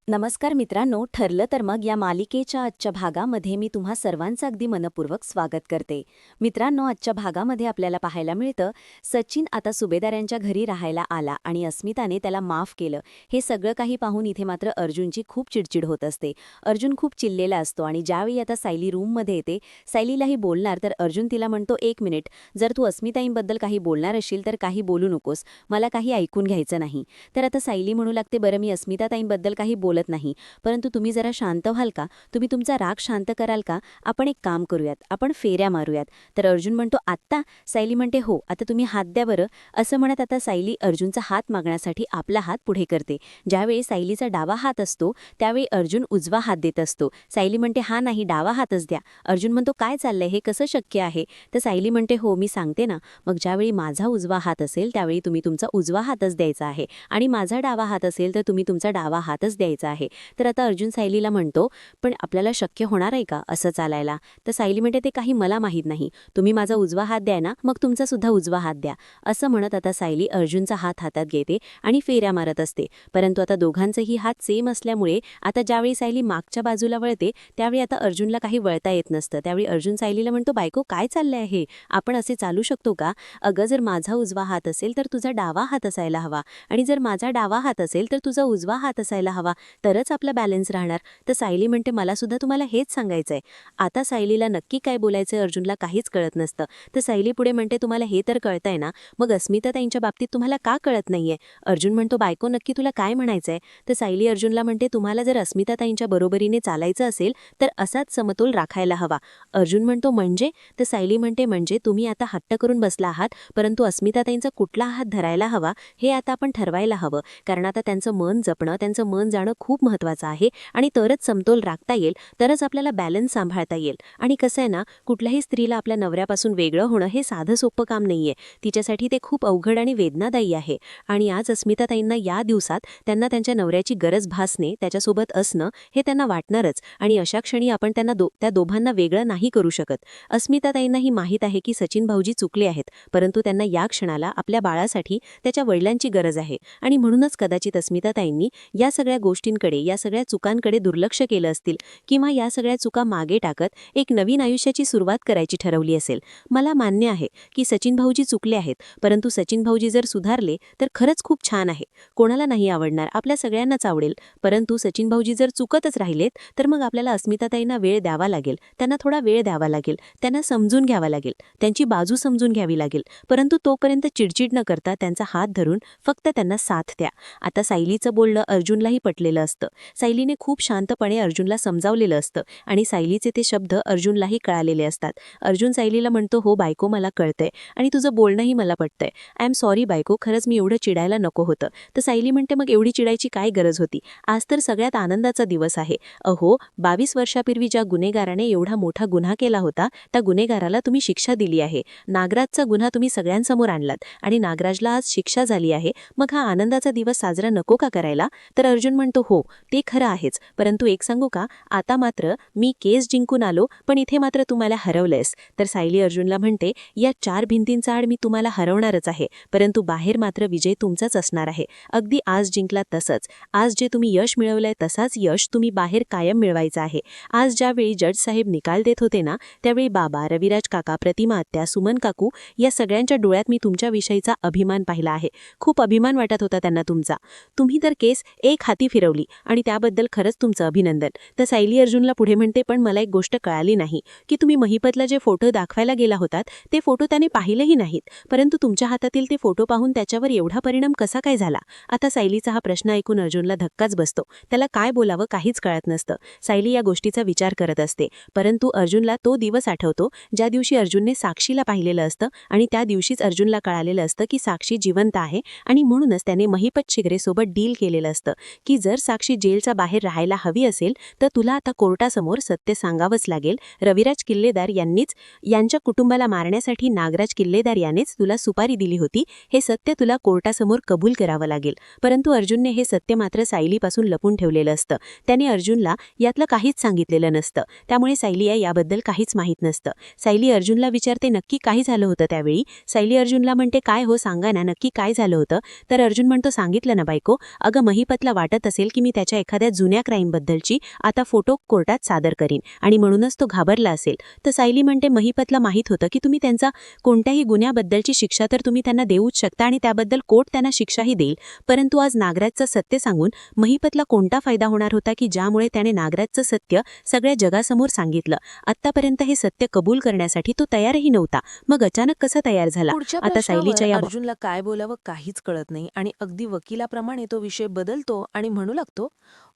नमस्कार मित्रांनो, ठरलं तर मग या मालिकेच्या आजच्या भागामध्ये मी तुम्हा सर्वांचं अगदी मनपूर्वक स्वागत करते. मित्रांनो, आजच्या भागामध्ये आपल्याला पाहायला मिळतं, सचिन आता सुभेदारांच्या घरी राहायला आला आणि अस्मिताने त्याला माफ केलं. हे सगळं काही पाहून इथे मात्र अर्जुनची खूप चिडचिड होत असते. अर्जुन खूप चिडलेला असतो आणि ज्यावेळी आता सायली रूममध्ये येते, सायलीलाही बोलणार तर अर्जुन तिला म्हणतो, "एक मिनिट, जर तू अस्मिताईंबद्दल काही बोलणार असशील तर काही बोलू नकोस, मला काही ऐकून घ्यायचं नाही." तर आता सायली म्हणू लागते, "बरं, मी अस्मिताताईंबद्दल काही बोलत नाही, परंतु तुम्ही जरा शांत व्हाल का? तुम्ही तुमचा राग शांत कराल का? आपण एक काम करूयात, आपण फेऱ्या मारूयात." तर अर्जुन म्हणतो, "आत्ता?" सायली म्हणते, "हो, आता तुम्ही हात द्या बरं." असं म्हणत आता सायली अर्जुनचा हात मागण्यासाठी आपला हात पुढे करते. ज्यावेळी सायलीचा डावा हात असतो त्यावेळी अर्जुन उजवा हात देत असतो. सायली म्हणते, "हा नाही, डावा हातच द्या." अर्जुन म्हणतो, "काय चाललंय, हे कसं शक्य आहे?" तर सायली म्हणते, "हो, मी सांगते ना, मग ज्यावेळी माझा उजवा हात असेल त्यावेळी तुम्ही तुमचा उजवा हातच द्यायचा आहे आणि माझा डावा हात असेल तर तुम्ही तुमचा डावा हातच द्यायचा आहे." तर आता अर्जुन सायलीला म्हणतो, "पण आपल्याला शक्य होणार आहे का असं चालायला?" तर सायली म्हणते, "ते काही मला माहीत नाही. तुम्ही माझा उजवा हात द्या ना, मग तुमचा सुद्धा उजवा हात द्या." असं म्हणत आता सायली अर्जुनचा हात हातात घेते आणि फेऱ्या मारत असते. परंतु आता दोघांचेही हात सेम असल्यामुळे आता ज्यावेळी सायली मागच्या बाजूला वळते त्यावेळी आता अर्जुनला काही वळता येत नसतं. त्यावेळी अर्जुन सायलीला म्हणतो, "बायको, काय चाललंय हे? आपण असे चालू शकतो का? अगं, जर माझा उजवा हात असेल तर तुझा डावा हात असायला हवा आणि जर माझा डावा हात असेल तर तुझा उजवा हात असायला हवा, तरच आपला बॅलन्स राहणार." तर सायली म्हणते, "मला सुद्धा तुम्हाला हेच सांगायचंय." आता सायलीला नक्की काय बोलायचंय अर्जुनला काहीच कळत नसतं. तर सायली पुढे म्हणते, "तुम्हाला हे तर कळतंय ना, मग अस्मिताताईंच्या बाबतीत तुम्हाला का कळत नाहीये?" अर्जुन म्हणतो, "बायको, नक्की तुला काय म्हणायचंय?" तर सायली अर्जुनला म्हणते, "तुम्हाला जर अस्मिताताईंच्या बरोबरीने चालायचं असेल तर असाच समतोल राखायला हवा." अर्जुन म्हणतो, "म्हणजे?" तर सायली म्हणते, "म्हणजे तुम्ही आता हट्ट करून बसला आहात, परंतु अस्मिताताईंचा कुठला हात धरायला हवा हे आता आपण ठरवायला हवं, कारण आता त्यांचं मन जपणं, त्यांचं मन जाणं खूप महत्त्वाचं आहे आणि तरच समतोल राखता येईल, तरच आपल्याला बॅलन्स सांभाळता येईल." आणि कसं आहे ना, कुठल्याही स्त्रीला आपल्या नवऱ्यापासून वेगळं होणं हे साधं सोपं काम नाहीये. तिच्यासाठी ते खूप अवघड आणि वेदनादायी आहे. आणि आज अस्मिताताईंना या दिवसात त्यांना त्यांच्या नवऱ्याची गरज भासणे, त्याच्यासोबत असणं हे त्यांना वाटणारच आणि अशा क्षणी आपण त्यांना त्या दोघांना वेगळं नाही करू शकत. अस्मिताताईंनाही माहीत आहे की सचिन भाऊजी चुकले आहेत, परंतु त्यांना या क्षणाला आपल्या बाळासाठी त्याच्या वडिलांची गरज आहे आणि म्हणूनच कदाचित अस्मिताताईंनी या सगळ्या गोष्टींकडे, या सगळ्या चुकांकडे दुर्लक्ष केलं असतील किंवा या सगळ्या चुका मागे टाकत एक नवीन आयुष्याची सुरुवात करायची ठरवली असेल. मला मान्य आहे की सचिन भाऊजी चुकले आहेत, परंतु सचिन भाऊजी जर सुधारले तर खरंच खूप छान आहे. कोणाला नाही आवडणार, आपल्या सगळ्यांनाच आवडेल. परंतु सचिन भाऊजी जर चुकतच राहिलेत तर मग आपल्याला अस्मिताताईंना वेळ द्यावा लागेल, त्यांना थोडा वेळ द्यावा लागेल, त्यांना समजून घ्यावा लागेल, त्यांची बाजू समजून घ्यावी लागेल. परंतु तोपर्यंत चिडचिड न करता त्यांचा हात धरून फक्त त्यांना साथ द्या. आता सायलीचं बोलणं अर्जुनलाही पटलेलं असतं. सायलीने खूप शांतपणे अर्जुनला समजावलेलं असतं आणि सायलीचे ते शब्द अर्जुनलाही कळालेले असतात. अर्जुन सायलीला म्हणतो, "हो बायको, मला कळतंय आणि तुझं बोलणंही मला पटतंय. आय एम सॉरी बायको, खरंच मी एवढं चिडायला नको होतं." तर सायली म्हणते, "मग एवढी चिडायची काय गरज होती? आज तर सगळ्यात आनंदाचा दिवस आहे. अहो, 22 वर्षापूर्वी ज्या गुन्हेगाराने एवढा मोठा गुन्हा केला होता त्या गुन्हेगाराला तुम्ही शिक्षा दिली आहे. नागराजचा गुन्हा तुम्ही सगळ्यांसमोर आणलात आणि नागराजला आज शिक्षा झाली आहे. मग हा आनंदाचा दिवस साजरा नको का करायला?" तर अर्जुन म्हणतो, "हो, ते खरं आहेच, परंतु एक सांगू का, आता मात्र मी केस जिंकून आलो, पण इथे मात्र तुम्हाला हरवलंयस." तर सायली अर्जुनला म्हणते, "या 4 भिंतींचा आड मी तुम्हाला हरवणारच आहे, परंतु बाहेर मात्र विजय तुमचाच असणार आहे. अगदी आज जिंकला तसंच. आज जे तुम्ही यश मिळवलंय तसाच यश तुम्ही बाहेर कायम मिळवायचं आहे." आज ज्यावेळी जज साहेब निकाल देत होते ना, त्यावेळी बाबा, रविराज काका, प्रतिमा आत्या, सुमन काकू या सगळ्यांच्या डोळ्यात मी तुमच्याविषयीचा अभिमान पाहिला आहे. खूप अभिमान वाटत होता त्यांना तुमचा. तुम्ही तर केस एक हाती फिरवली आणि त्याबद्दल खरंच तुमचं अभिनंदन. तर सायली अर्जुनला पुढे म्हणते, "पण मला एक गोष्ट कळाली नाही की तुम्ही महिपतला जे फोटो दाखवायला गेला होतात ते फोटो त्याने पाहिलेही नाहीत, परंतु तुमच्या हातातील ते फोटो पाहून त्याच्यावर एवढा परिणाम कसा काय झाला?" आता सायलीचा हा प्रश्न ऐकून अर्जुनला धक्काच बसतो. त्याला काय बोलावं काहीच कळत नसतं. सायली या गोष्टीचा विचार करत असते, परंतु अर्जुनला तो दिवस आठवतो ज्या दिवशी अर्जुनने साक्षीला पाहिलेलं असतं आणि त्या दिवशीच अर्जुनला कळालेलं असतं की साक्षी जिवंत आहे आणि म्हणूनच त्याने महिपत शिगरेसोबत डील केलेलं असतं की जर साक्षी जेलच्या बाहेर राहायला हवी असेल तर तुला आता कोर्टासमोर सत्य सांगावंच लागेल. रविराज किल्लेदार यांच्या कुटुंबाला मारण्यासाठी नागराज किल्लेदार यानेच तुला सुपारी दिली होती, हे सत्य तुला कोर्टासमोर कबूल करावं लागेल. परंतु अर्जुनने हे सत्य मात्र सायलीपासून लपून ठेवलेलं असतं. त्याने अर्जुनला यातलं काहीच सांगितलेलं नसतं, त्यामुळे सायली याबद्दल काहीच माहीत नसतं. सायली अर्जुनला विचारते, "नक्की काय झालं होतं त्यावेळी?" सायली अर्जुनला म्हणते, "काय हो, सांगा ना, नक्की काय झालं होतं?" तर अर्जुन म्हणतो, "सांगितलं ना बायको, अगं महिपतला वाटत असेल की मी त्याच्या एखाद्या जुन्या क्राईमबद्दलची आता फोटो कोर्टात सादर करीन आणि म्हणूनच तो घाबरला असेल. तर सायली म्हणते महिपतला माहीत होतं की तुम्ही त्यांचा कोणत्याही गुन्ह्याबद्दलची शिक्षा तर तुम्ही त्यांना देऊच शकता आणि त्याबद्दल कोर्ट त्यांना शिक्षाही देईल, परंतु आज नागराजचं सत्य सांगून महिपतला कोणता फायदा होणार होता की ज्यामुळे त्याने नागराजचं सत्य सगळ्या जगासमोर सांगितलं. आत्तापर्यंत हे सत्य कबूल करण्यासाठी तो तयारही नव्हता, मग अचानक कसा तयार झाला? पुढच्या आता सायलीच्या प्रश्नावर या अर्जुनला काय बोलावं काहीच कळत नाही आणि अगदी वकिलाप्रमाणे तो विषय बदलतो आणि म्हणू लागतो,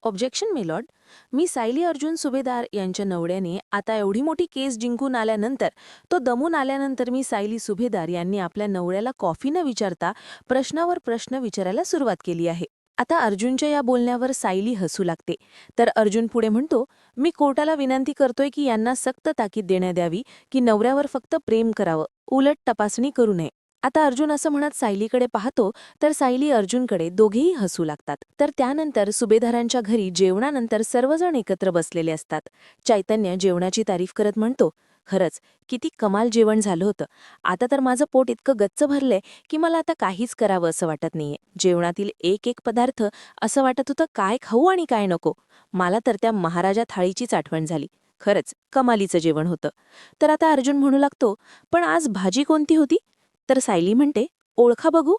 ऑब्जेक्शन मेलॉर्ड, मी सायली अर्जुन सुभेदार यांच्या नवऱ्याने आता एवढी मोठी केस जिंकून आल्यानंतर, तो दमून आल्यानंतर मी सायली सुभेदार यांनी आपल्या नवऱ्याला कॉफी न विचारता प्रश्नावर प्रश्न विचारायला सुरुवात केली आहे. आता अर्जुनच्या या बोलण्यावर सायली हसू लागते. तर अर्जुन पुढे म्हणतो, मी कोर्टाला विनंती करतोय की यांना सक्त ताकीद देण्यात यावी की नवऱ्यावर फक्त प्रेम करावं, उलट तपासणी करू नये. आता अर्जुन असं म्हणत सायलीकडे पाहतो तर सायली अर्जुनकडे, दोघेही हसू लागतात. तर त्यानंतर सुभेदारांच्या घरी जेवणानंतर सर्वजण एकत्र बसलेले असतात. चैतन्य जेवणाची तारीफ करत म्हणतो, खरंच किती कमाल जेवण झालं होतं. आता तर माझं पोट इतकं गच्च भरलंय की मला आता काहीच करावं असं वाटत नाहीये. जेवणातील एक एक पदार्थ असं वाटत होतं काय खाऊ आणि काय नको. मला तर त्या महाराजा थाळीचीच आठवण झाली. खरंच कमालीचं जेवण होतं. तर आता अर्जुन म्हणू लागतो, पण आज भाजी कोणती होती? तर सायली म्हणते, ओळखा बघू.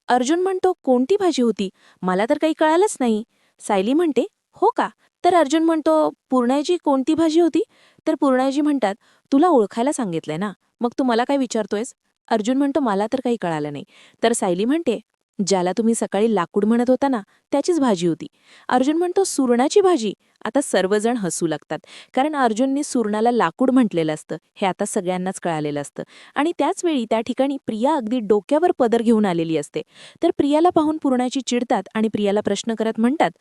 अर्जुन म्हणतो, कोणती भाजी होती? मला तर काही कळालंच नाही. सायली म्हणते, हो का? तर अर्जुन म्हणतो, पूर्णाजी कोणती भाजी होती? तर पूर्णाजी म्हणतात, तुला ओळखायला सांगितलंय ना, मग तू मला काय विचारतोयस? अर्जुन म्हणतो, मला तर काही कळालं नाही. तर सायली म्हणते, ज्याला तुम्ही सकाळी लाकूड म्हणत होता ना, त्याचीच भाजी होती. अर्जुन म्हणतो, सुरणाची भाजी? आता सर्वजण हसू लागतात, कारण अर्जुनने सुरणाला लाकूड म्हटलेलं असतं हे आता सगळ्यांनाच कळालेलं असतं. आणि त्याचवेळी त्या ठिकाणी प्रिया अगदी डोक्यावर पदर घेऊन आलेली असते. तर प्रियाला पाहून पूर्णाची चिडतात आणि प्रियाला प्रश्न करत म्हणतात,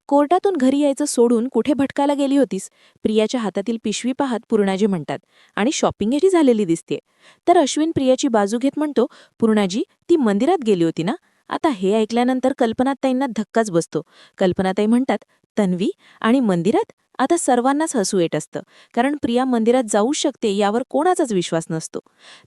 कोर्टातून घरी यायचं सोडून कुठे भटकायला गेली होतीस? प्रियाच्या हातातील पिशवी पाहत पूर्णाजी म्हणतात, आणि शॉपिंगही झालेली दिसते. तर अश्विन प्रियाची बाजू घेत म्हणतो, पूर्णाजी ती मंदिरात गेली होती ना? आता हे ऐकल्यानंतर कल्पनाताईंना धक्काच बसतो. कल्पनाताई म्हणतात, तन्वी आणि मंदिरात? आता सर्वांनाच हसू येत असतं, कारण प्रिया मंदिरात जाऊ शकते यावर कोणाचाच विश्वास नसतो.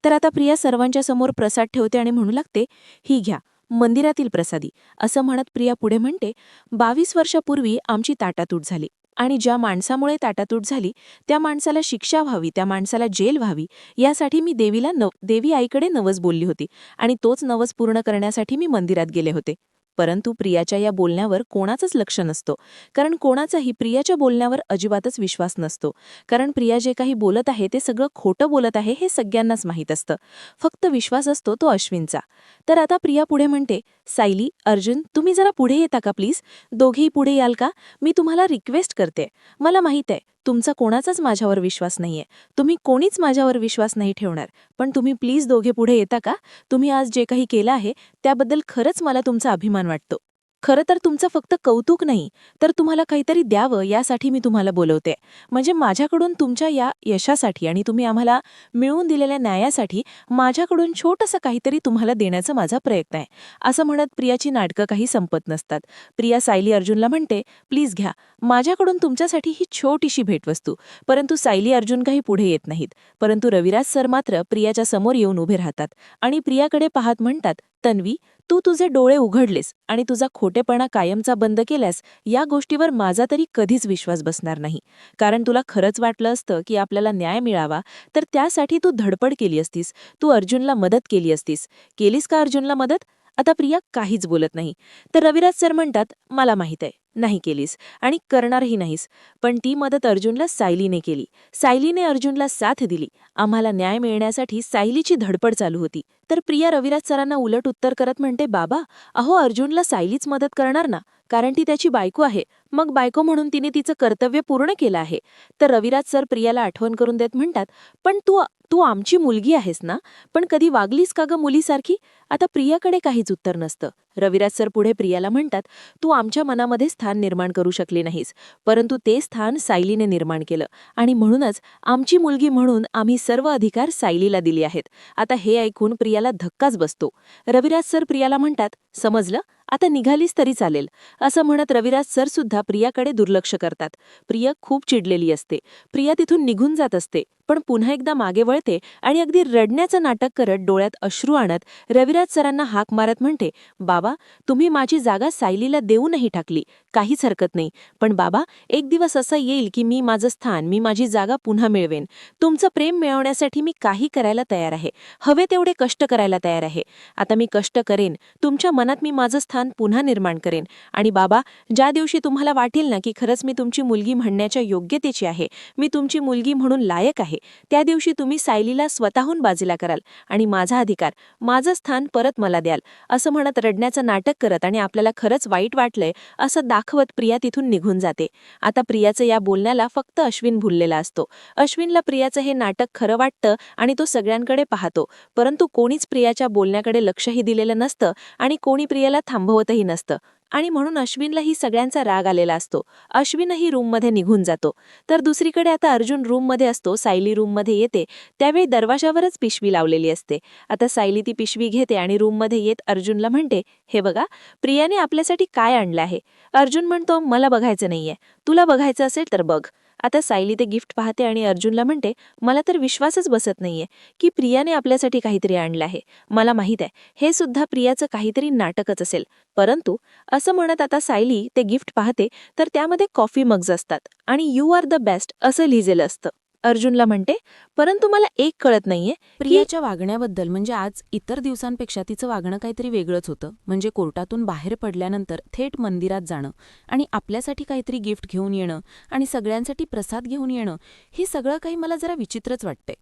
तर आता प्रिया सर्वांच्या समोर प्रसाद ठेवते आणि म्हणू लागते, ही घ्या मंदिरातील प्रसादी. असं म्हणत प्रिया पुढे म्हणते, 22 वर्षापूर्वी आमची ताटातूट झाली आणि ज्या माणसामुळे ताटातूट झाली त्या माणसाला शिक्षा व्हावी, त्या माणसाला जेल व्हावी, यासाठी मी देवी आईकडे नवस बोलली होती आणि तोच नवस पूर्ण करण्यासाठी मी मंदिरात गेले होते. परंतु प्रियाच्या या बोलण्यावर कोणाचंच लक्ष नसतो, कारण कोणाचाही प्रियाच्या बोलण्यावर अजिबातच विश्वास नसतो. कारण प्रिया जे काही बोलत आहे ते सगळं खोटं बोलत आहे हे सगळ्यांनाच माहीत असतं. फक्त विश्वास असतो तो अश्विनचा. तर आता प्रिया पुढे म्हणते, सायली, अर्जुन, तुम्ही जरा पुढे येता का प्लीज? दोघेही पुढे याल का? मी तुम्हाला रिक्वेस्ट करते. मला माहीत आहे तुमचा कोणाचाच माझ्यावर विश्वास नाहीये, तुम्ही कोणीच माझ्यावर विश्वास नाही ठेवणार, पण तुम्ही प्लीज दोघे पुढे येता का? तुम्ही आज जे काही केलं आहे त्याबद्दल खरंच मला तुमचा अभिमान वाटतो. खरं तर तुमचं फक्त कौतुक नाही, तर तुम्हाला काहीतरी द्यावं यासाठी मी तुम्हाला बोलवते. म्हणजे माझ्याकडून तुमच्या या यशासाठी आणि तुम्ही आम्हाला मिळवून दिलेल्या न्यायासाठी माझ्याकडून छोटंसं काहीतरी तुम्हाला देण्याचा माझा प्रयत्न आहे. असं म्हणत प्रियाची नाटकं काही संपत नसतात. प्रिया सायली अर्जुनला म्हणते, प्लीज घ्या माझ्याकडून तुमच्यासाठी ही छोटीशी भेटवस्तू. परंतु सायली अर्जुन काही पुढे येत नाहीत. परंतु रविराज सर मात्र प्रियाच्या समोर येऊन उभे राहतात आणि प्रियाकडे पाहत म्हणतात, तन्वी, तू तुझे डोळे उघडलेस आणि तुझा खोटेपणा कायमचा बंद केल्यास या गोष्टीवर माझा तरी कधीच विश्वास बसणार नाही. कारण तुला खरंच वाटलं असतं की आपल्याला न्याय मिळावा तर त्यासाठी तू धडपड केली असतीस, तू अर्जुनला मदत केली असतीस. केलीस का अर्जुनला मदत? आता प्रिया काहीच बोलत नाही. तर रविराज सर म्हणतात, मला माहीत आहे नाही केलीस आणि करणारही नाहीस, पण ती मदत अर्जुनला सायलीने केली. सायलीने अर्जुनला साथ दिली. आम्हाला न्याय मिळण्यासाठी सायलीची धडपड चालू होती. तर प्रिया रविराज सरांना उलट उत्तर करत म्हणते, बाबा, अहो अर्जुनला सायलीच मदत करणार ना, कारण ती त्याची बायको आहे. मग बायको म्हणून तिने तिचं कर्तव्य पूर्ण केलं आहे. तर रविराज सर प्रियाला आठवण करून देत म्हणतात, पण तू तू आमची मुलगी आहेस ना, पण कधी वागलीस का ग मुलीसारखी? आता प्रियाकडे काहीच उत्तर नसतं. रविराज सर पुढे प्रियाला म्हणतात, तू आमच्या मनामध्ये स्थान निर्माण करू शकली नाहीस, परंतु ते स्थान सायलीने निर्माण केलं आणि म्हणूनच आमची मुलगी म्हणून आम्ही सर्व अधिकार सायलीला दिले आहेत. आता हे ऐकून प्रियाला धक्काच बसतो. रविराज सर प्रियाला म्हणतात, समजलं, आता निघालीस तरी चालेल. असं म्हणत रविराज सर सुद्धा प्रियाकडे दुर्लक्ष करतात. प्रिया खूप चिडलेली असते. प्रिया तिथून निघून जात असते. पण पुन्हा एकदा मागे वळते आणि अगदी रडण्याचं नाटक करत डोळ्यात अश्रू आणत रविराज सरांना हाक मारत म्हणते, बाबा, तुम्ही माझी जागा सायलीला देऊनही टाकली, काहीच हरकत नाही. पण बाबा, एक दिवस असं येईल की मी माझं स्थान, मी माझी जागा पुन्हा मिळवेन. तुमचं प्रेम मिळवण्यासाठी मी काही करायला तयार आहे, हवे तेवढे कष्ट करायला तयार आहे. आता मी कष्ट करेन, तुमच्या मनात मी माझं स्थान पुन्हा निर्माण करेन. आणि बाबा, ज्या दिवशी तुम्हाला वाटेल ना की खरंच मी तुमची मुलगी म्हणण्याच्या योग्यतेची आहे, मी तुमची मुलगी म्हणून लायक आहे, त्या दिवशी तुम्ही सायलीला स्वतःहून बाजूला कराल आणि माझा अधिकार, माझं स्थान परत मला द्याल. असं म्हणत रडण्याचं नाटक करत आणि आपल्याला खरंच वाईट वाटलंय असं दाखवत प्रिया तिथून निघून जाते. आता प्रियाचं या बोलण्याला फक्त अश्विन भुललेला असतो. अश्विनला प्रियाचं हे नाटक खरं वाटतं आणि तो सगळ्यांकडे पाहतो, परंतु कोणीच प्रियाच्या बोलण्याकडे लक्षही दिलेलं नसतं आणि कोणी प्रियाला थांबवतही नसतं. आणि म्हणून अश्विनलाही सगळ्यांचा राग आलेला असतो. अश्विनही रूममध्ये निघून जातो. तर दुसरीकडे आता अर्जुन रूममध्ये असतो, सायली रूममध्ये येते. त्यावेळी दरवाजावरच पिशवी लावलेली असते. आता सायली ती पिशवी घेते आणि रूममध्ये येत अर्जुनला म्हणते, हे बघा, प्रियाने आपल्यासाठी काय आणलं आहे. अर्जुन म्हणतो, मला बघायचं नाहीये, तुला बघायचं असेल तर बघ. आता सायली ते गिफ्ट पाहते आणि अर्जुनला म्हणते, मला तर विश्वासच बसत नाहीये की प्रियाने आपल्यासाठी काहीतरी आणलं आहे. मला माहीत आहे, हे सुद्धा प्रियाचं काहीतरी नाटकच असेल. परंतु असं म्हणत आता सायली ते गिफ्ट पाहते तर त्यामध्ये कॉफी मग्ज असतात आणि यू आर द बेस्ट असं लिहिलेलं असतं. अर्जुनला म्हणते, परंतु मला एक कळत नाहीये, प्रियाच्या वागण्याबद्दल. म्हणजे आज इतर दिवसांपेक्षा तिचं वागणं काहीतरी वेगळंच होतं. म्हणजे कोर्टातून बाहेर पडल्यानंतर थेट मंदिरात जाणं आणि आपल्यासाठी काहीतरी गिफ्ट घेऊन येणं आणि सगळ्यांसाठी प्रसाद घेऊन येणं, हे सगळं काही मला जरा विचित्रच वाटतंय.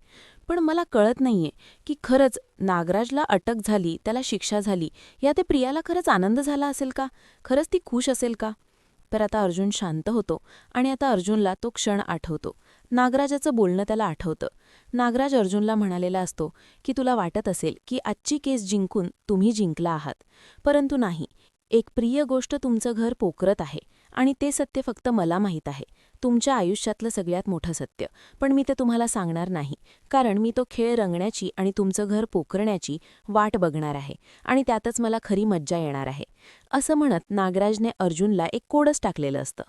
पण मला कळत नाहीये की खरंच नागराजला अटक झाली, त्याला शिक्षा झाली, या ते प्रियाला खरंच आनंद झाला असेल का, खरंच ती खुश असेल का. तर आता अर्जुन शांत होतो आणि आता अर्जुनला तो क्षण आठवतो. नागराजाचं बोलणं त्याला आठवतं. नागराज अर्जुनला म्हणालेला असतो की तुला वाटत असेल की आजची केस जिंकून तुम्ही जिंकला आहात, परंतु नाही, एक प्रिय गोष्ट तुमचं घर पोखरत आहे आणि ते सत्य फक्त मला माहीत आहे, तुमच्या आयुष्यातलं सगळ्यात मोठं सत्य. पण मी ते तुम्हाला सांगणार नाही, कारण मी तो खेळ रंगण्याची आणि तुमचं घर पोखरण्याची वाट बघणार आहे आणि त्यातच मला खरी मज्जा येणार आहे. असं म्हणत नागराजने अर्जुनला एक कोडच टाकलेलं असतं.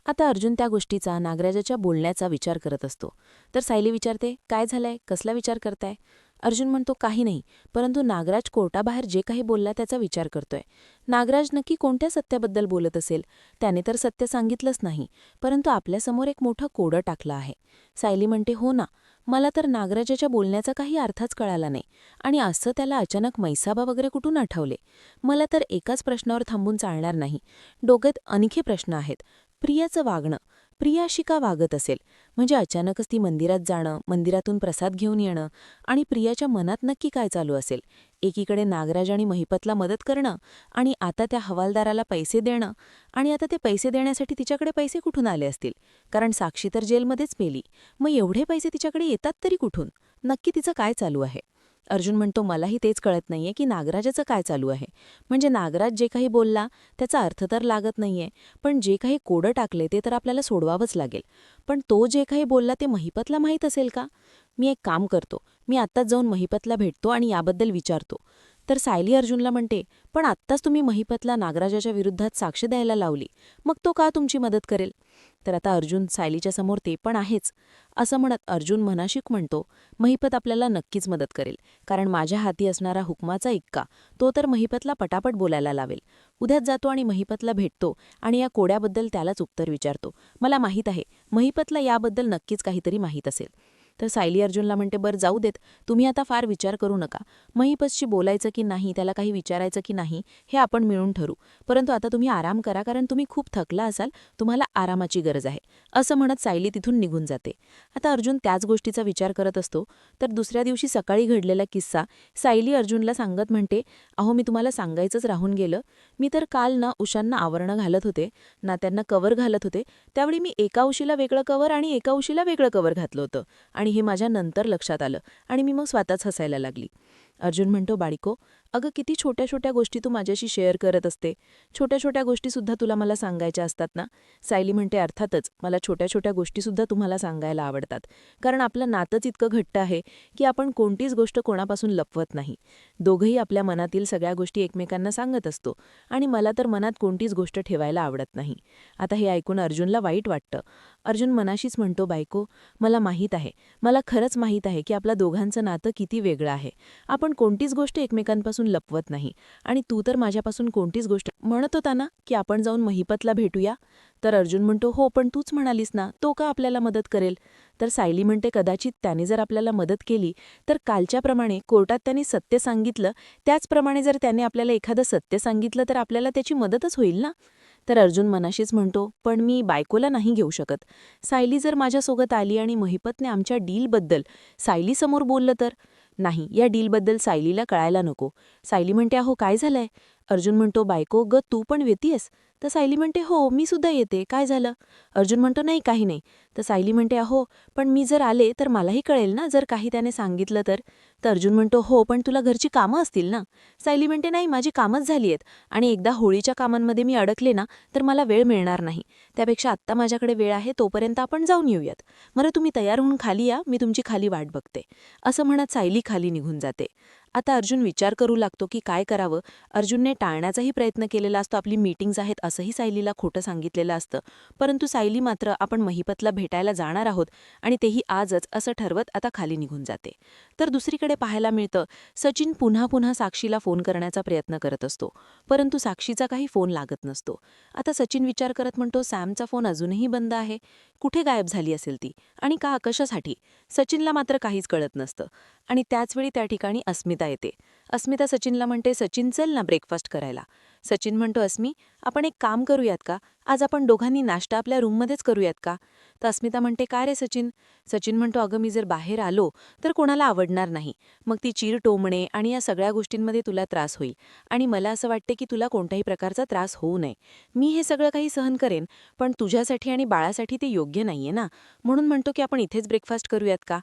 आता अर्जुन त्या गोष्टीचा, नागराजाच्या बोलण्याचा विचार करत असतो. तर सायली विचारते, काय झालंय, कसला विचार करताय. अर्जुन म्हणतो, काही नाही, परंतु नागराज कोर्टाबाहेर जे काही बोलला त्याचा विचार करतोय. नागराज नक्की कोणत्या सत्याबद्दल बोलत असेल. त्याने तर सत्य सांगितलंच नाही, परंतु आपल्यासमोर एक मोठं कोडं टाकलं आहे. सायली म्हणते, हो ना, मला तर नागराजाच्या बोलण्याचा काही अर्थच कळाला नाही. आणि असं त्याला अचानक मैसाबा वगैरे कुठून आठवले. मला तर एकाच प्रश्नावर थांबून चालणार नाही, डोक्यात अनेक प्रश्न आहेत. प्रियाचं वागणं, प्रिया अशी का वागत असेल. म्हणजे अचानकच ती मंदिरात जाणं, मंदिरातून प्रसाद घेऊन येणं, आणि प्रियाच्या मनात नक्की काय चालू असेल. एकीकडे नागराज आणि महिपतला मदत करणं आणि आता त्या हवालदाराला पैसे देणं, आणि आता ते पैसे देण्यासाठी तिच्याकडे पैसे कुठून आले असतील, कारण साक्षी तर जेलमध्येच मेली. मग एवढे पैसे तिच्याकडे येतात तरी कुठून. नक्की तिचं काय चालू आहे. अर्जुन म्हणतो, मलाही तेच कळत नाहीये की नागराजाचं काय चालू आहे. म्हणजे नागराज जे काही बोलला त्याचा अर्थ तर लागत नाहीये, पण जे काही कोडं टाकले ते तर आपल्याला सोडवावंच लागेल. पण तो जे काही बोलला ते महिपतला माहीत असेल का. मी एक काम करतो, मी आत्ताच जाऊन महिपतला भेटतो आणि याबद्दल विचारतो. तर सायली अर्जुनला म्हणते, पण आत्ताच तुम्ही महिपतला नागराजाच्या विरुद्धात साक्ष द्यायला लावली, मग तो का तुमची मदत करेल. तर आता अर्जुन सायलीच्या समोर ते पण आहेच. असं म्हणत अर्जुन मनाशीक म्हणतो, महिपत आपल्याला नक्कीच मदत करेल, कारण माझ्या हाती असणारा हुकमाचा इक्का, तो तर महिपतला पटापट बोलायला लावेल. उद्याच जातो आणि महिपतला भेटतो आणि या कोड्याबद्दल त्यालाच उत्तर विचारतो. मला माहीत आहे, महिपतला याबद्दल नक्कीच काहीतरी माहीत असेल. तर सायली अर्जुनला म्हणते, बरं जाऊ देत, तुम्ही आता फार विचार करू नका. महिपतशी बोलायचं की नाही, त्याला काही विचारायचं की नाही, हे आपण मिळून ठरू. परंतु आता तुम्ही आराम करा, कारण तुम्ही खूप थकला असाल, तुम्हाला आरामाची गरज आहे. असं म्हणत सायली तिथून निघून जाते. आता अर्जुन त्याच गोष्टीचा विचार करत असतो. तर दुसऱ्या दिवशी सकाळी घडलेला किस्सा सायली अर्जुनला सांगत म्हणते, अहो, मी तुम्हाला सांगायचंच राहून गेलं. मी तर काल ना उशांना आवरणं घालत होते ना, त्यांना कवर घालत होते, त्यावेळी मी एका उशीला वेगळं कवर आणि एका उशीला वेगळं कवर घातलं होतं, आणि हे माझ्या नंतर लक्षात आलं आणि मी मग स्वतःच हसायला लागली. अर्जुन म्हणतो, बाळिको, अगं किती छोट्या छोट्या गोष्टी तू माझ्याशी शेअर करत असते. छोट्या छोट्या गोष्टीसुद्धा तुला मला सांगायच्या असतात ना. सायली म्हणते, अर्थातच मला छोट्या छोट्या गोष्टीसुद्धा तुम्हाला सांगायला आवडतात. कारण आपलं नातंच इतकं घट्ट आहे की आपण कोणतीच गोष्ट कोणापासून लपवत नाही. दोघंही आपल्या मनातील सगळ्या गोष्टी एकमेकांना सांगत असतो आणि मला तर मनात कोणतीच गोष्ट ठेवायला आवडत नाही. आता हे ऐकून अर्जुनला वाईट वाटतं. अर्जुन मनाशीच म्हणतो, बायको, मला माहीत आहे, मला खरंच माहीत आहे की आपल्या दोघांचं नातं किती वेगळं आहे. आपण कोणतीच गोष्ट एकमेकांपासून लपवत नाही आणि तू तर माझ्यापासून कोणतीच गोष्ट म्हणत होता ना की आपण जाऊन महिपतला भेटूया. तर अर्जुन म्हणतो, हो, पण तूच म्हणालीस ना, तो का आपल्याला मदत करेल. तर सायली म्हणते, कदाचित त्याने जर आपल्याला मदत केली तर कालच्याप्रमाणे कोर्टात त्यांनी सत्य सांगितलं, त्याचप्रमाणे जर त्याने आपल्याला एखादं सत्य सांगितलं तर आपल्याला त्याची मदतच होईल ना. तर अर्जुन मनाशीच म्हणतो, पण मी बायकोला नाही घेऊ शकत. सायली जर माझ्यासोबत आली आणि महिपतने आमच्या डीलबद्दल सायलीसमोर बोललं तर. नाही, या डीलबद्दल सायलीला कळायला नको. सायली म्हणते, अहो काय झालंय. अर्जुन म्हणतो, बायको ग, तू पण येतेयस. तर सायली म्हणते, हो, मी सुद्धा येते, काय झालं. अर्जुन म्हणतो, नाही, काही नाही. तर सायली म्हणते, अहो, पण मी जर आले तर मलाही कळेल ना जर काही त्याने सांगितलं तर. तर अर्जुन म्हणतो, हो, पण तुला घरची कामं असतील ना. सायली म्हणते, नाही, माझी कामच झाली आहेत आणि एकदा होळीच्या कामांमध्ये मी अडकले ना तर मला वेळ मिळणार नाही. त्यापेक्षा आत्ता माझ्याकडे वेळ आहे, तोपर्यंत आपण जाऊन येऊयात. बरं, तुम्ही तयार होऊन खाली या, मी तुमची खाली वाट बघते. असं म्हणत सायली खाली निघून जाते. आता अर्जुन विचार करू लागतो की काय करावं. अर्जुनने टाळण्याचाही प्रयत्न केलेला असतो, आपली मीटिंग्ज आहेत असंही सायलीला खोटं सांगितलेलं असतं. परंतु सायली मात्र आपण महिपतला भेटायला जाणार आहोत आणि तेही आजच असं ठरवत आता खाली निघून जाते. तर दुसरीकडे पाहायला मिळतं, सचिन पुन्हा पुन्हा साक्षीला फोन करण्याचा प्रयत्न करत असतो, परंतु साक्षीचा काही फोन लागत नसतो. आता सचिन विचार करत म्हणतो, सॅमचा फोन अजूनही बंद आहे. कुठे गायब झाली असेल ती आणि का, कशासाठी. सचिनला मात्र काहीच कळत नसतं. आणि त्याचवेळी त्या ठिकाणी अस्मिता येते. अस्मिता सचिनला म्हणते, सचिन चल ना ब्रेकफास्ट करायला. सचिन म्हणतो, अस्मी, आपण एक काम करूयात का, आज आपण दोघांनी नाश्ता आपल्या रूममध्येच करूयात का. तर अस्मिता म्हणते, काय रे सचिन. सचिन म्हणतो, अगं मी जर बाहेर आलो तर कोणाला आवडणार नाही. मग ती चीर टोमणे आणि या सगळ्या गोष्टींमध्ये तुला त्रास होईल आणि मला असं वाटते की तुला कोणत्याही प्रकारचा त्रास होऊ नये. मी हे सगळं काही सहन करेन, पण तुझ्यासाठी आणि बाळासाठी ते योग्य नाहीये ना. म्हणून म्हणतो की आपण इथेच ब्रेकफास्ट करूयात का.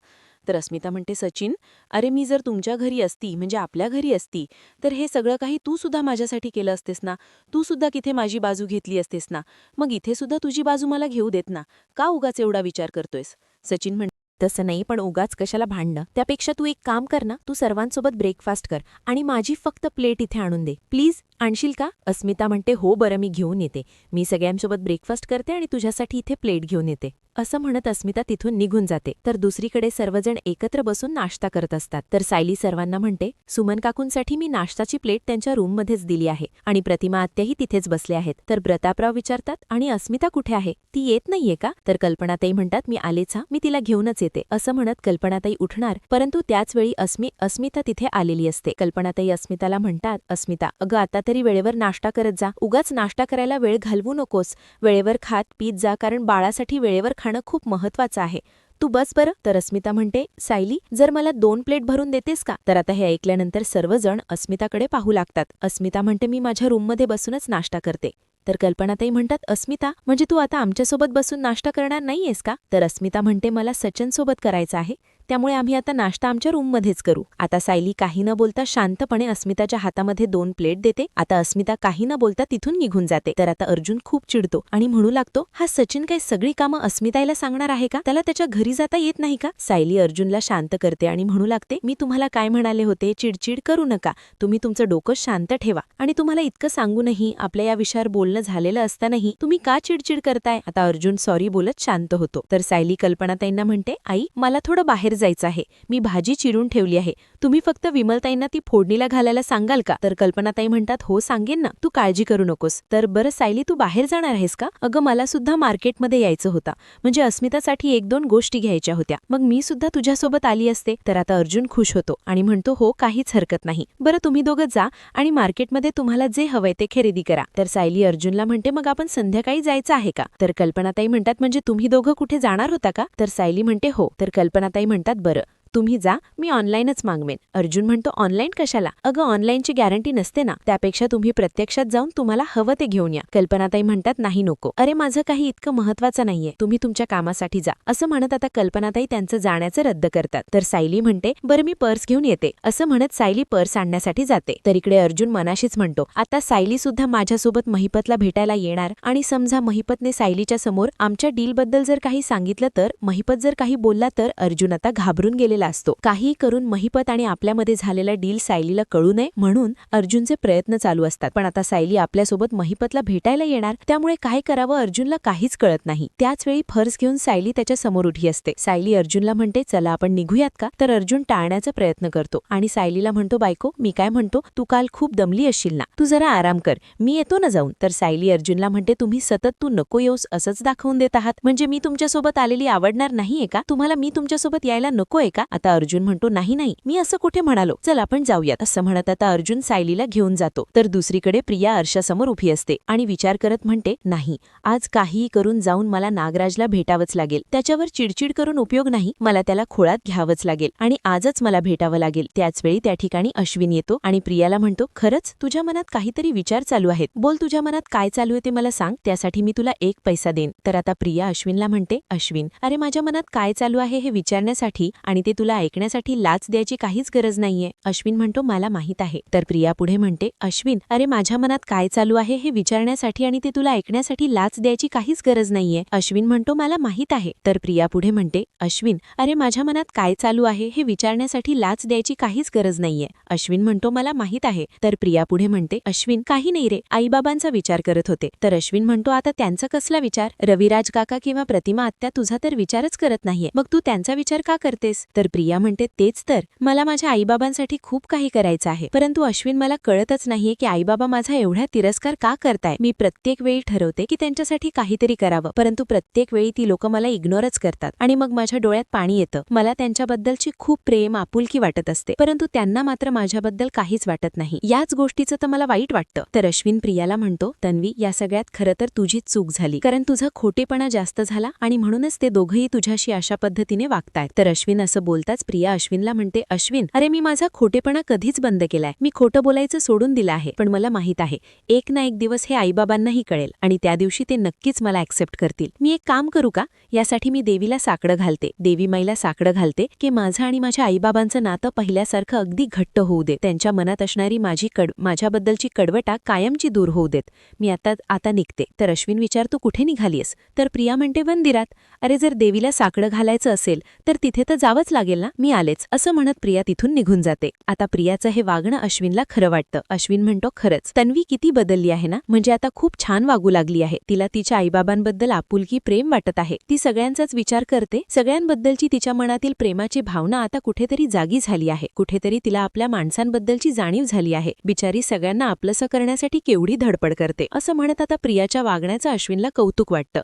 तर अस्मिता म्हणते, सचिन, अरे मी जर तुमच्या घरी असती, म्हणजे आपल्या घरी असती, तर हे सगळं काही तू सुद्धा माझ्यासाठी केलं असतेस ना. तू सुद्धा किथे माझी बाजू घेतली असतेस ना. मग इथे सुद्धा तुझी बाजू मला घेऊ देत ना. का उगाच एवढा विचार करतोयस. सचिन म्हणते, तसं नाही, पण उगाच कशाला भांडणं. त्यापेक्षा तू एक काम कर ना, तू सर्वांसोबत ब्रेकफास्ट कर आणि माझी फक्त प्लेट इथे आणून दे प्लीज. आणशील का. अस्मिता म्हणते, हो बरं, मी घेऊन येते. मी सगळ्यांसोबत ब्रेकफास्ट करते आणि तुझ्यासाठी इथे प्लेट घेऊन येते. असं म्हणत अस्मिता तिथून निघून जाते. तर दुसरीकडे सर्वजण एकत्र बसून नाश्ता करत असतात. तर सायली सर्वांना म्हणते, सुमन काकूंसाठी मी नाश्ताची प्लेट त्यांच्या रूममध्येच दिली आहे आणि प्रतिमा आत्याही तिथेच बसले आहेत. तर प्रतापराव विचारतात, आणि अस्मिता कुठे आहे, ती येत नाहीये का. तर कल्पनाताई म्हणतात, मी आलेच, मी तिला घेऊनच येते. असं म्हणत कल्पनाताई उठणार, परंतु त्याचवेळी अस्मिता तिथे आलेली असते. कल्पनाताई अस्मिताला म्हणतात, अस्मिता, अगं आता तरी वेळेवर नाश्ता करत जा. उगाच नाश्ता करायला वेळ घालवू नकोस. वेळेवर खात पीत जा, कारण बाळासाठी वेळेवर खाणं खूप महत्वाचं आहे. तू बस बरं. तर अस्मिता म्हणते, सायली, जर मला 2 प्लेट भरून देतेस का. तर आता हे ऐकल्यानंतर सर्वजण अस्मिताकडे पाहू लागतात. अस्मिता म्हणते, मी माझ्या रूममध्ये बसूनच नाश्ता करते. तर कल्पनाताई म्हणतात, अस्मिता, म्हणजे तू आता आमच्यासोबत बसून नाश्ता करणार नाहीयेस का. तर अस्मिता म्हणते, मला सचिनसोबत करायचं आहे, त्यामुळे आम्ही आता नाश्ता आमच्या रूममध्येच करू. आता सायली काही न बोलता शांतपणे अस्मिताच्या हातामध्ये 2 प्लेट देते. आता अस्मिता काही न बोलता तिथून निघून जाते. तर आता अर्जुन खूप चिडतो आणि म्हणू लागतो, हा सचिन काही सगळी कामं अस्मिताला सांगणार आहे का. त्याला त्याच्या घरी जाता येत नाही का. सायली अर्जुनला शांत करते आणि म्हणू लागते, मी तुम्हाला काय म्हणाले होते, चिडचिड करू नका. तुम्ही तुमचं डोकं शांत ठेवा. आणि तुम्हाला इतकं सांगूनही, आपल्या या विषयावर बोलणं झालेलं असतानाही तुम्ही का चिडचिड करताय. आता अर्जुन सॉरी बोलत शांत होतो. तर सायली कल्पनाताईंना म्हणते, आई, मला थोडं बाहेर जायचं आहे, मी भाजी चिरून ठेवली आहे, तुम्ही फक्त विमलताईंना ती फोडणीला घालायला सांगाल का. तर कल्पनाताई म्हणतात, हो सांगेन ना, तू काळजी करू नकोस. तर बरं सायली, तू बाहेर जाणार आहेस का. अगं मला सुद्धा मार्केटमध्ये यायचं होतं, म्हणजे अस्मितासाठी 1-2 गोष्टी घ्यायच्या होत्या, मग मी सुद्धा तुझ्यासोबत आली असते. तर आता अर्जुन खुश होतो आणि म्हणतो, हो काहीच हरकत नाही. बरं तुम्ही दोघं जा आणि मार्केटमध्ये तुम्हाला जे हवंय ते खरेदी करा. तर सायली अर्जुनला म्हणते, मग आपण संध्याकाळी जायचं आहे का. तर कल्पनाताई म्हणतात, म्हणजे तुम्ही दोघं कुठे जाणार होता का. तर सायली म्हणते, हो. तर कल्पनाताई म्हणतात, बरं तुम्ही जा, मी ऑनलाईनच मागवेन. अर्जुन म्हणतो ऑनलाईन कशाला? अगं ऑनलाईनची गॅरंटी नसते ना, त्यापेक्षा तुम्ही प्रत्यक्षात जाऊन तुम्हाला हवं ते घेऊन या. कल्पनाताई म्हणतात नाही नको. अरे माझं काही इतकं महत्वाचं नाहीये, तुम्ही तुमच्या कामासाठी जा. असं म्हणत आता कल्पनाताई त्यांचं जाण्याचं रद्द करतात. तर सायली म्हणते बरं मी पर्स घेऊन येते. असं म्हणत सायली पर्स आणण्यासाठी जाते. तर इकडे अर्जुन मनाशीच म्हणतो आता सायली सुद्धा माझ्यासोबत महिपतला भेटायला येणार आणि समजा महिपतने सायलीच्या समोर आमच्या डीलबद्दल जर काही सांगितलं तर महिपत जर काही बोलला तर अर्जुन आता घाबरून गेलेला असतो. काही करून महिपत आणि आपल्यामध्ये झालेला डील सायलीला कळू नये म्हणून अर्जुनचे प्रयत्न चालू असतात. पण आता सायली आपल्यासोबत महिपतला भेटायला येणार, त्यामुळे काय करावं अर्जुनला काहीच कळत नाही. त्याच वेळी पर्स घेऊन सायली त्याच्या समोर उभी असते. सायली अर्जुनला म्हणते चला आपण निघूयात का? तर अर्जुन टाळण्याचा प्रयत्न करतो आणि सायलीला म्हणतो बायको मी काय म्हणतो, तू काल खूप दमली असशील ना, तू जरा आराम कर, मी येतो ना जाऊन. तर सायली अर्जुनला म्हणते तुम्ही सतत तू नको येऊस असंच दाखवून देत आहात, म्हणजे मी तुमच्यासोबत आलेली आवडणार नाहीये का? तुम्हाला मी तुमच्यासोबत यायला नकोय का? आता अर्जुन म्हणतो नाही नाही मी असं कुठे म्हणालो, चल आपण जाऊयात. असं म्हणत आता अर्जुन सायलीला घेऊन जातो. तर दुसरीकडे प्रिया आरशासमोर उभी असते आणि विचार करत म्हणते नाही, आज काहीही करून जाऊन मला नागराजला भेटावंच लागेल. त्याच्यावर चिडचिड करून उपयोग नाही, मला त्याला खोळात घ्यावंच लागेल आणि आजच मला भेटावं लागेल. त्याचवेळी त्या ठिकाणी अश्विन येतो आणि प्रियाला म्हणतो खरंच तुझ्या मनात काहीतरी विचार चालू आहेत, बोल तुझ्या मनात काय चालू आहे ते मला सांग, त्यासाठी मी तुला 1 पैसा देईन. तर आता प्रिया अश्विनला म्हणते अश्विन अरे माझ्या मनात काय चालू आहे हे विचारण्यासाठी आणि ते तुला ऐकण्यासाठी लाच द्यायची काहीच गरज नाहीये. अश्विन म्हणतो मला माहित आहे. तर प्रिया पुढे म्हणते अश्विन अरे माझ्या मनात काय चालू आहे हे विचारण्यासाठी आणि ते तुला ऐकण्यासाठी लाच द्यायची काहीच गरज नाहीये. अश्विन म्हणतो मला माहित आहे. तर प्रिया पुढे म्हणते अश्विन अरे माझ्या मनात काय चालू आहे हे विचारण्यासाठी लाच द्यायची काहीच गरज नाहीये. अश्विन म्हणतो मला माहित आहे. तर प्रिया पुढे म्हणते अश्विन काही नाही रे, आईबाबांचा विचार करत होते. तर अश्विन म्हणतो आता त्यांचा कसला विचार? रविराज काका किंवा प्रतिमा आत्या तुझा तर विचारच करत नाहीये, मग तू त्यांचा विचार का करतेस? तर प्रिया म्हणते तेच तर, मला माझ्या आईबाबांसाठी खूप काही करायचं आहे, परंतु अश्विन मला कळतच नाहीये की आईबाबा माझा एवढा तिरस्कार का करताय. मी प्रत्येक वेळी ठरवते की त्यांच्यासाठी काहीतरी करावं, परंतु प्रत्येक वेळी ती लोक मला इग्नोरच करतात आणि मग माझ्या डोळ्यात पाणी येतं. मला त्यांच्याबद्दलची खूप प्रेम आपुलकी वाटत असते, परंतु त्यांना मात्र माझ्याबद्दल काहीच वाटत नाही. याच गोष्टीचं तर मला वाईट वाटतं. तर अश्विन प्रियाला म्हणतो तन्वी या सगळ्यात खरं तर तुझीच चूक झाली, कारण तुझा खोटेपणा जास्त झाला आणि म्हणूनच ते दोघंही तुझ्याशी अशा पद्धतीने वागतायत. तर अश्विन असं बोलताच प्रिया अश्विनला म्हणते अश्विन अरे मी माझा खोटेपणा कधीच बंद केलाय, मी खोटं बोलायचं सोडून दिलं आहे. पण मला माहित आहे एक ना एक दिवस हे आईबाबांनाही कळेल आणि त्या दिवशी ते नक्कीच मला ऍक्सेप्ट करतील. मी एक काम करू का, यासाठी मी देवीला साकडं घालते, देवी माईला साकडं घालते की माझं आणि माझ्या आईबाबांचं नातं पहिल्यासारखं अगदी घट्ट होऊ दे, त्यांच्या मनात असणारी माझ्याबद्दलची कडवटा कायमची दूर होऊ देत. मी आता निघते. तर अश्विन विचारतो कुठे निघालीस? तर प्रिया म्हणते मंदिरात. अरे जर देवीला साकडं घालायचं असेल तर तिथे तर जावंच लागेल ना, मी आलेच. असं म्हणत प्रिया तिथून निघून जाते. आता प्रियाचं हे वागणं अश्विनला खरं वाटतं. अश्विन म्हणतो खरंच तन्वी किती बदलली आहे ना, म्हणजे आता खूप छान वागू लागली आहे, तिला तिच्या आईबाबांबद्दल आपुलकी प्रेम वाटत आहे, ती सगळ्यांचाच विचार करते, सगळ्यांबद्दलची तिच्या मनातील प्रेमाची भावना आता कुठेतरी जागी झाली आहे, कुठेतरी तिला आपल्या माणसांबद्दलची जाणीव झाली आहे. बिचारी सगळ्यांना आपलंसं करण्यासाठी केवढी धडपड करते. असं म्हणत आता प्रियाच्या वागण्याचं अश्विनला कौतुक वाटतं.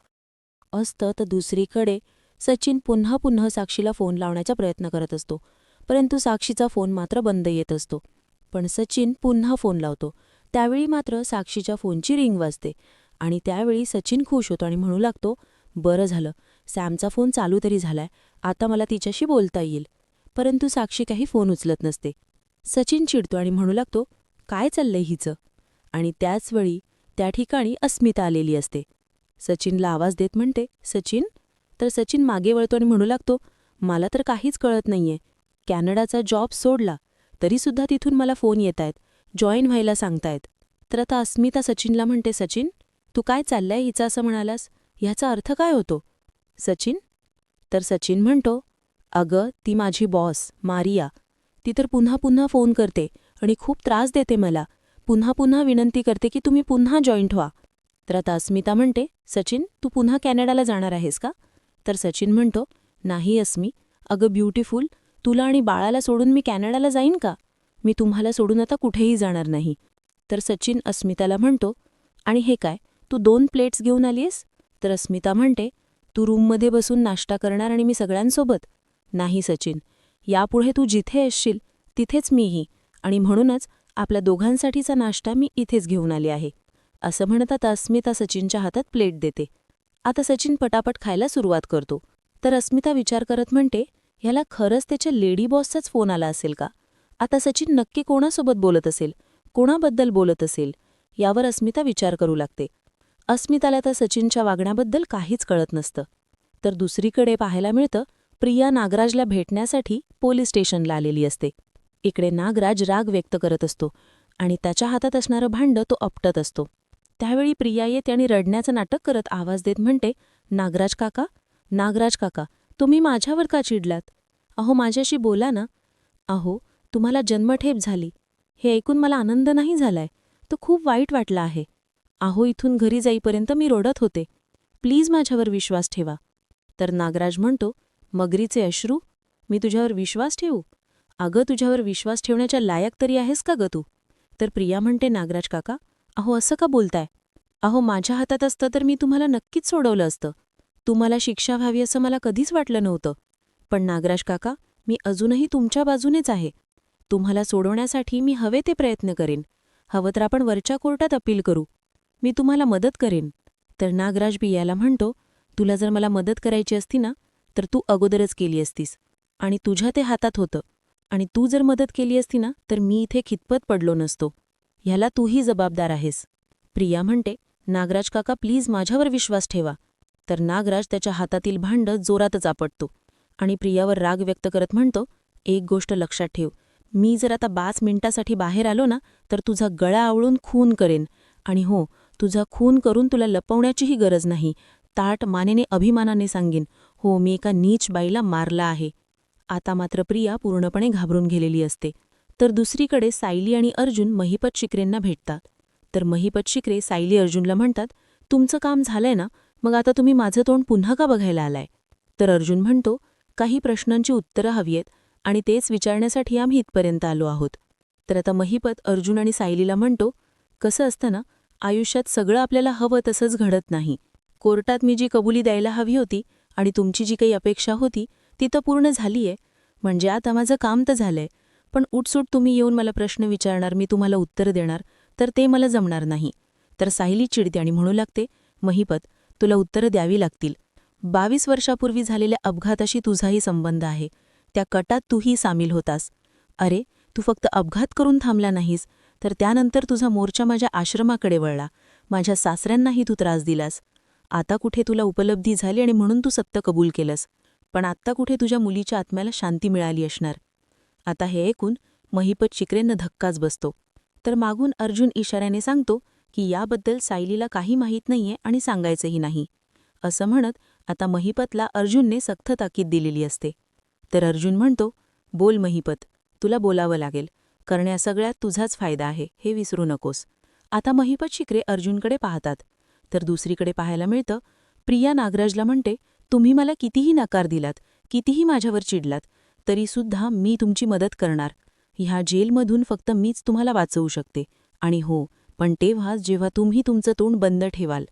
असतं तर दुसरीकडे सचिन पुन्हा साक्षीला फोन लावण्याचा प्रयत्न करत असतो, परंतु साक्षीचा फोन मात्र बंद येत असतो. पण सचिन पुन्हा फोन लावतो. त्यावेळी मात्र साक्षीच्या फोनची रिंग वाजते आणि त्यावेळी सचिन खुश होतो आणि म्हणू लागतो बरं झालं, सॅमचा फोन चालू तरी झालाय, आता मला तिच्याशी बोलता येईल. परंतु साक्षी काही फोन उचलत नसते. सचिन चिडतो आणि म्हणू लागतो काय चाललंय हिचं? आणि त्याचवेळी त्या ठिकाणी अस्मिता आलेली असते. सचिनला आवाज देत म्हणते सचिन. तर सचिन मागे वळतो आणि म्हणू लागतो मला तर काहीच कळत नाहीये, कॅनडाचा जॉब सोडला तरीसुद्धा तिथून मला फोन येतायत, जॉईन व्हायला सांगतायत. तर आता अस्मिता सचिनला म्हणते सचिन तू काय चाललंय हिचं असं म्हणालास, ह्याचा अर्थ काय होतो? सचिन. तर सचिन म्हणतो अगं ती माझी बॉस मारिया, ती तर पुन्हा फोन करते आणि खूप त्रास देते मला, पुन्हा विनंती करते की तुम्ही पुन्हा जॉईंट व्हा. तर आता अस्मिता म्हणते सचिन तू पुन्हा कॅनडाला जाणार आहेस का? तर सचिन म्हणतो नाही अस्मी, अगं ब्युटिफुल, तुला आणि बाळाला सोडून मी कॅनडाला जाईन का? मी तुम्हाला सोडून आता कुठेही जाणार नाही. तर सचिन अस्मिताला म्हणतो आणि हे काय, तू 2 प्लेट्स घेऊन आलीयस? तर अस्मिता म्हणते तू रूममध्ये बसून नाश्ता करणार आणि मी सगळ्यांसोबत? नाही सचिन, यापुढे तू जिथे असशील तिथेच मीही, आणि म्हणूनच आपल्या दोघांसाठीचा नाश्ता मी इथेच घेऊन आली आहे. असं म्हणत आता अस्मिता सचिनच्या हातात प्लेट देते. आता सचिन पटापट खायला सुरुवात करतो. तर अस्मिता विचार करत म्हणते ह्याला खरंच त्याच्या लेडी बॉसचाच फोन आला असेल का? आता सचिन नक्की कोणासोबत बोलत असेल, कोणाबद्दल बोलत असेल, यावर अस्मिता विचार करू लागते. अस्मिताला तर सचिनच्या वागण्याबद्दल काहीच कळत नसतं. तर दुसरीकडे पाहायला मिळतं, प्रिया नागराजला भेटण्यासाठी पोलीस स्टेशनला आलेली असते. इकडे नागराज राग व्यक्त करत असतो आणि त्याच्या हातात असणारं भांडं तो आपटत असतो. त्यावेळी प्रिया येते आणि रडण्याचं नाटक करत आवाज देत म्हणते, नागराज काका, नागराज काका, तुम्ही माझ्यावर का चिडलात? अहो माझ्याशी बोला ना. अहो तुम्हाला जन्मठेप झाली, हे ऐकून मला आनंद नाही झालाय, तो खूप वाईट वाटला आहे. अहो इथून घरी जाईपर्यंत मी रडत होते, प्लीज माझ्यावर विश्वास ठेवा. तर नागराज म्हणतो, मगरीचे अश्रू, मी तुझ्यावर विश्वास ठेवू? अगं तुझ्यावर विश्वास ठेवण्याच्या लायक तरी आहेस का ग तू? तर प्रिया म्हणते, नागराज काका, अहो असं का बोलताय? अहो माझ्या हातात असतं तर मी तुम्हाला नक्कीच सोडवलं असतं. तुम्हाला शिक्षा व्हावी असं मला कधीच वाटलं नव्हतं. पण नागराज काका, मी अजूनही तुमच्या बाजूनेच आहे. तुम्हाला सोडवण्यासाठी मी हवे ते प्रयत्न करेन. हवं तर आपण वरच्या कोर्टात अपील करू. मी तुम्हाला मदत करेन. तर नागराज प्रियाला म्हणतो, तुला जर मला मदत करायची असती ना, तर तू अगोदरच केली असतीस. आणि तुझ्या ते हातात होतं. आणि तू जर मदत केली असती ना, तर मी इथे खितपत पडलो नसतो. ह्याला तूही जबाबदार आहेस. प्रिया म्हणते, नागराज काका प्लीज माझ्यावर विश्वास ठेवा. तर नागराज त्याच्या हातातील भांडं जोरातच आपटतो आणि प्रियावर राग व्यक्त करत म्हणतो, एक गोष्ट लक्षात ठेव, मी जर आता 5 मिनिटासाठी बाहेर आलो ना, तर तुझा गळा आवळून खून करेन. आणि हो, तुझा खून करून तुला लपवण्याचीही गरज नाही. ताठ मानेने अभिमानाने सांगेन, हो मी एका नीच बाईला मारला आहे. आता मात्र प्रिया पूर्णपणे घाबरून गेलेली असते. तर दुसरीकडे सायली आणि अर्जुन महिपत शिकरेंना भेटतात. तर महिपत शिकरे सायली अर्जुनला म्हणतात, तुमचं काम झालंय ना, मग आता तुम्ही माझं तोंड पुन्हा का बघायला आलाय? तर अर्जुन म्हणतो, काही प्रश्नांची उत्तरं हवीयेत आणि तेच विचारण्यासाठी आम्ही इथपर्यंत आलो आहोत. तर आता महिपत अर्जुन आणि सायलीला म्हणतो, कसं असतं ना, आयुष्यात सगळं आपल्याला हवं तसंच घडत नाही. कोर्टात मी जी कबुली द्यायला हवी होती आणि तुमची जी काही अपेक्षा होती ती तर पूर्ण झालीये, म्हणजे आता माझं काम तर झालंय. पण उठसूट तुम्ही येऊन मला प्रश्न विचारणार, मी तुम्हाला उत्तर देणार, तर ते मला जमणार नाही. तर सायली चिडते आणि म्हणू लागते, महिपत तुला उत्तरं द्यावी लागतील. 22 वर्षापूर्वी झालेल्या अपघाताशी तुझाही संबंध आहे. त्या कटात तूही सामील होतास. अरे तू फक्त अपघात करून थांबला नाहीस, तर त्यानंतर तुझा मोर्चा माझ्या आश्रमाकडे वळला. माझ्या सासऱ्यांनाही तू त्रास दिलास. आता कुठे तुला उपलब्धी झाली आणि म्हणून तू सत्य कबूल केलंस. पण आत्ता कुठे तुझ्या मुलीच्या आत्म्याला शांती मिळाली असणार. आता हे ऐकून महिपत शिकरेंना धक्काच बसतो. तर मागून अर्जुन इशाऱ्याने सांगतो की याबद्दल सायलीला काही माहीत नाहीये आणि सांगायचंही नाही. असं म्हणत आता महिपतला अर्जुनने सख्त ताकीद दिलेली असते. तर अर्जुन म्हणतो, बोल महिपत, तुला बोलावं लागेल, कारण या सगळ्यात तुझाच फायदा आहे, हे विसरू नकोस. आता महिपत शिकरे अर्जुनकडे पाहतात. तर दुसरीकडे पाहायला मिळतं, प्रिया नागराजला म्हणते, तुम्ही मला कितीही नकार दिलात, कितीही माझ्यावर चिडलात, तरीसुद्धा मी तुमची मदत करणार. ह्या जेलमधून फक्त मीच तुम्हाला वाचवू शकते. आणि हो, पण तेव्हाच जेव्हा तुम्ही तुमचं तोंड बंद ठेवाल.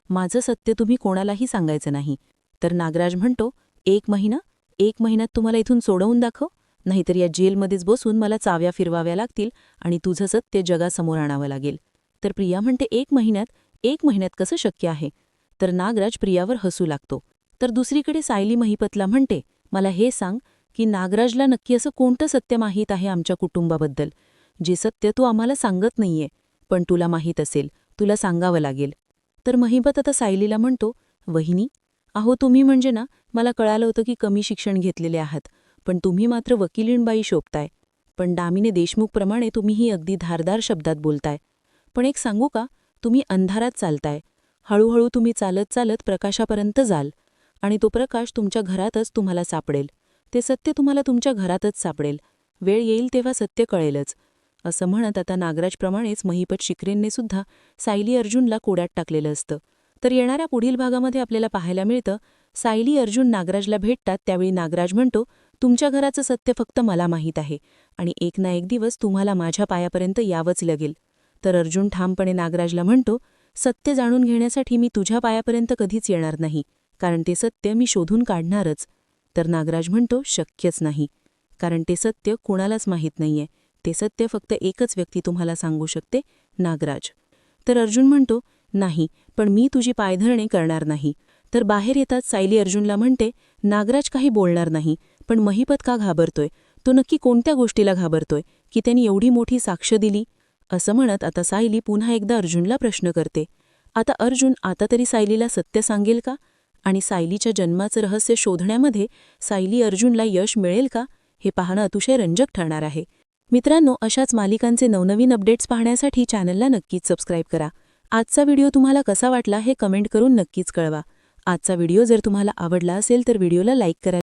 माझं सत्य तुम्ही कोणालाही सांगायचं नाही. तर नागराज म्हणतो, 1 महिना? 1 महिन्यात तुम्हाला इथून सोडवून दाखव, नाहीतर या जेलमध्येच बसून मला चाव्या फिरवाव्या लागतील आणि तुझं सत्य जगासमोर आणावं लागेल. तर प्रिया म्हणते, 1 महिन्यात? 1 महिन्यात कसं शक्य आहे? तर नागराज प्रियावर हसू लागतो. तर दुसरीकडे सायली महिपतला म्हणते, मला हे सांग की नागराजला नक्की असं कोणतं सत्य माहीत आहे आमच्या कुटुंबाबद्दल, जे सत्य तू आम्हाला सांगत नाहीये, पण तुला माहीत असेल, तुला सांगावं लागेल. तर महिपत आता सायलीला म्हणतो, वहिनी, अहो तुम्ही म्हणजे ना, मला कळालं होतं की कमी शिक्षण घेतलेले आहात, पण तुम्ही मात्र वकिलीणबाई शोभताय. पण दामिनी देशमुखप्रमाणे तुम्हीही अगदी धारदार शब्दात बोलताय. पण एक सांगू का, तुम्ही अंधारात चालताय. हळूहळू तुम्ही चालत चालत प्रकाशापर्यंत जाल आणि तो प्रकाश तुमच्या घरातच तुम्हाला सापडेल. ते सत्य तुम्हाला तुमच्या घरातच सापडेल. वेळ येईल तेव्हा सत्य कळेलच. असं म्हणत आता नागराजप्रमाणेच महिपत शिकरेंनी सुद्धा सायली अर्जुनला कोड्यात टाकलेलं असतं. तर येणाऱ्या पुढील भागामध्ये आपल्याला पाहायला मिळतं, सायली अर्जुन नागराजला भेटतात त्यावेळी नागराज म्हणतो, तुमच्या घराचं सत्य फक्त मला माहीत आहे आणि एक ना एक दिवस तुम्हाला माझ्या पायापर्यंत यावंच लागेल. तर अर्जुन ठामपणे नागराजला म्हणतो, सत्य जाणून घेण्यासाठी मी तुझ्या पायापर्यंत कधीच येणार नाही, कारण ते सत्य मी शोधून काढणारच. तर नागराज म्हणतो, शक्यच नाही, कारण ते सत्य कुणालाच माहीत नाहीये. ते सत्य फक्त एकच व्यक्ती तुम्हाला सांगू शकते, नागराज. तर अर्जुन म्हणतो, नाही, पण मी तुझी पायधरणे करणार नाही. तर बाहेर येतात सायली अर्जुनला म्हणते, नागराज काही बोलणार नाही, पण महिपत का घाबरतोय? तो नक्की कोणत्या गोष्टीला घाबरतोय की त्यांनी एवढी मोठी साक्ष दिली? असं म्हणत आता सायली पुन्हा एकदा अर्जुनला प्रश्न करते. आता अर्जुन आता तरी सायलीला सत्य सांगेल का? आणि सायलीच्या जन्माचं रहस्य शोधण्यामध्ये सायली अर्जुनला यश मिळेल का? हे पाहणं अतिशय रंजक ठरणार आहे. मित्रांनो, अशाच मालिकांचे नवनवीन अपडेट्स पाहण्यासाठी चॅनलला नक्कीच सबस्क्राईब करा. आजचा व्हिडिओ तुम्हाला कसा वाटला हे कमेंट करून नक्कीच कळवा. आजचा व्हिडिओ जर तुम्हाला आवडला असेल तर व्हिडिओला लाईक करा.